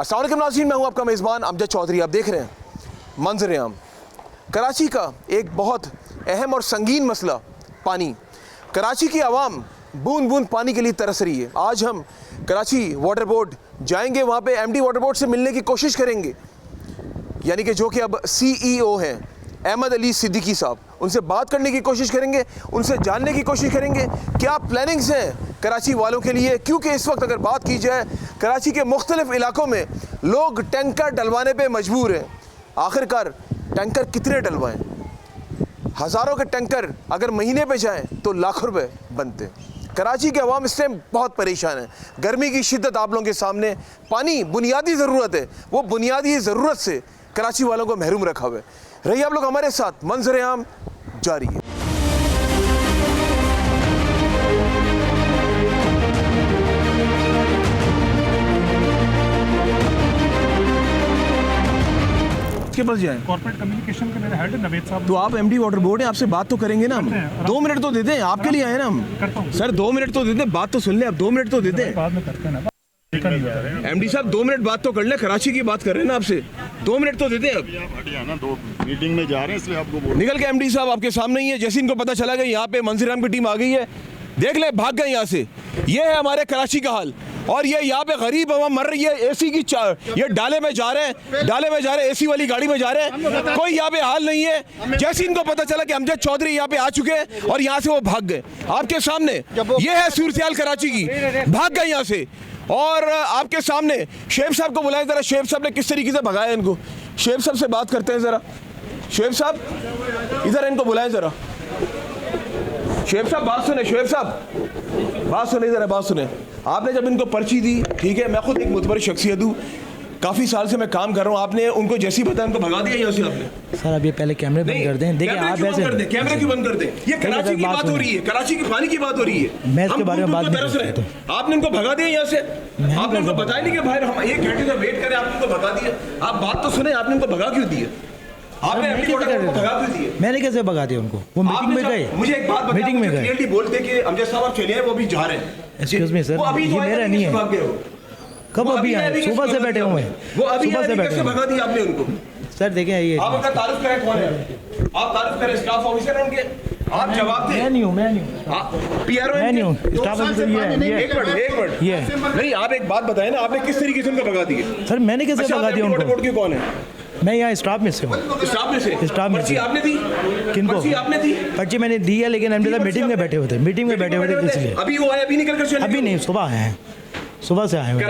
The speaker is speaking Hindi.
अस्सलाम वालेकुम नाज़रीन, मैं हूं आपका मेज़बान अमजद चौधरी। आप देख रहे हैं मंजर आम। कराची का एक बहुत अहम और संगीन मसला पानी। कराची की आवाम बूंद बूंद पानी के लिए तरस रही है। आज हम कराची वाटर बोर्ड जाएंगे, वहाँ पे एमडी वाटर बोर्ड से मिलने की कोशिश करेंगे, यानी कि जो कि अब CEO हैं अहमद अली सिद्दीकी साहब। उनसे बात करने की कोशिश करेंगे, उनसे जानने की कोशिश करेंगे क्या प्लानिंग्स हैं कराची वालों के लिए, क्योंकि इस वक्त अगर बात की जाए कराची के मुख्तलिफ इलाकों में लोग टैंकर डलवाने पे मजबूर हैं। आखिरकार टैंकर कितने डलवाएं? हज़ारों के टैंकर अगर महीने पे जाएं तो लाखों रुपए बनते हैं। कराची के अवाम इस टाइम बहुत परेशान है। गर्मी की शिद्दत आप लोगों के सामने, पानी बुनियादी ज़रूरत है, वो बुनियादी ज़रूरत से कराची वालों को महरूम रखा हुआ है। रहिए आप लोग हमारे साथ, मंजर आम जारी है। के पास जाए कॉर्पोरेट कम्युनिकेशन के मेरे हेड नवेद साहब। तो आप एमडी वाटर बोर्ड है, आपसे बात तो करेंगे ना हम। 2 मिनट तो दे दें, आपके लिए आए ना हम। सर 2 मिनट तो दे दें, बात तो सुन ले। आप 2 मिनट तो दे दें। बाद में करते हैं ना। एमडी साहब 2 मिनट बात तो कर ले, कराची की बात कर रहे हैं ना आपसे। 2 मिनट तो दे दें। अब हटिया ना, 2 मीटिंग में जा रहे हैं इसलिए आपको बोल। निकल के एमडी साहब आपके सामने ही है। जैसे इनको पता चला कि यहाँ पे मंजर आम की टीम आ गई है, देख ले भाग गए यहाँ से। ये है हमारे कराची का हाल। और ये यहाँ पे गरीब आवाम मर रही है। एसी की ये डाले में जा रहे हैं, एसी वाली गाड़ी में जा रहे हैं। कोई यहाँ पे हाल नहीं है। जैसे इनको पता चला कि अमजद चौधरी यहाँ पे आ चुके हैं और यहाँ से वो भाग गए। आपके सामने ये है सूरत कराची की, भाग गए यहाँ से। और आपके सामने शेख साहब को बुलाएं जरा। शेख साहब ने किस तरीके से भगाया इनको, शेख साहब से बात करते हैं जरा। शेख साहब इधर इनको बुलाएं जरा। शेख साहब बात सुने, शेख साहब बात सुने, जरा बात सुने। आपने जब इनको पर्ची दी, ठीक है, मैं खुद एक मुतबर शख्सियत हूँ, काफ़ी साल से मैं काम कर रहा हूँ। आपने उनको जैसी बताया उनको भगा दिया यहाँ से आपने। सर अब ये पहले कैमरे बंद कर दें। देखिए आप ऐसे कैमरे क्यों बंद कर दें? ये कराची की बात हो रही है, कराची की पानी की बात हो रही है। मैं इसके बारे में बात नहीं कर रहे। आपने इनको भगा दिया यहाँ से। आपने उनको बताया नहीं कि भाई हम 1 घंटे से वेट करें, आपने उनको भगा दिया। आप बात तो सुने, आपने उनको भगा क्यों दिया? आपने भगा क्यों दिया? मैंने कैसे भगा दिया उनको? वो मीटिंग में गए। मुझे एक बात मीटिंग में गए, क्लियरली बोलते कि अमजद साहब आप चले आए, वो भी जा रहे हैं। एक्सक्यूज मी सर, ये मेरा नहीं है। कब अभी आए? सुबह से बैठे हुए हैं। वो अभी सुबह से बैठे कैसे भगा दिया आपने उनको? सर देखें ये आप अपना तारुफ करें, कौन है आप? तारुफ करें, स्टाफ ऑफिसर हैं उनके। आप जवाब दें। मैं नहीं हूँ PRO मैं नहीं हूँ स्टाफ ऑफिसर। एक मिनट ये नहीं, आप एक बात बताएं ना, आपने किस तरीके से उनको भगा दिए? सर मैंने कैसे भगा दिया उनको? बोर्ड के कौन है? मैं यहाँ स्टाफ में से हूँ। स्टाफ में से? स्टाफ में पर्ची से। आपने दी? किनको? पर्ची आपने दी? पर्ची मैंने दी है, लेकिन एमडी साहब मीटिंग में बैठे हुए थे। मीटिंग में बैठे हुए थे इसलिए। अभी वो आए, अभी निकल कर चले? अभी नहीं, सुबह आए हैं, सुबह से आए हुए हैं।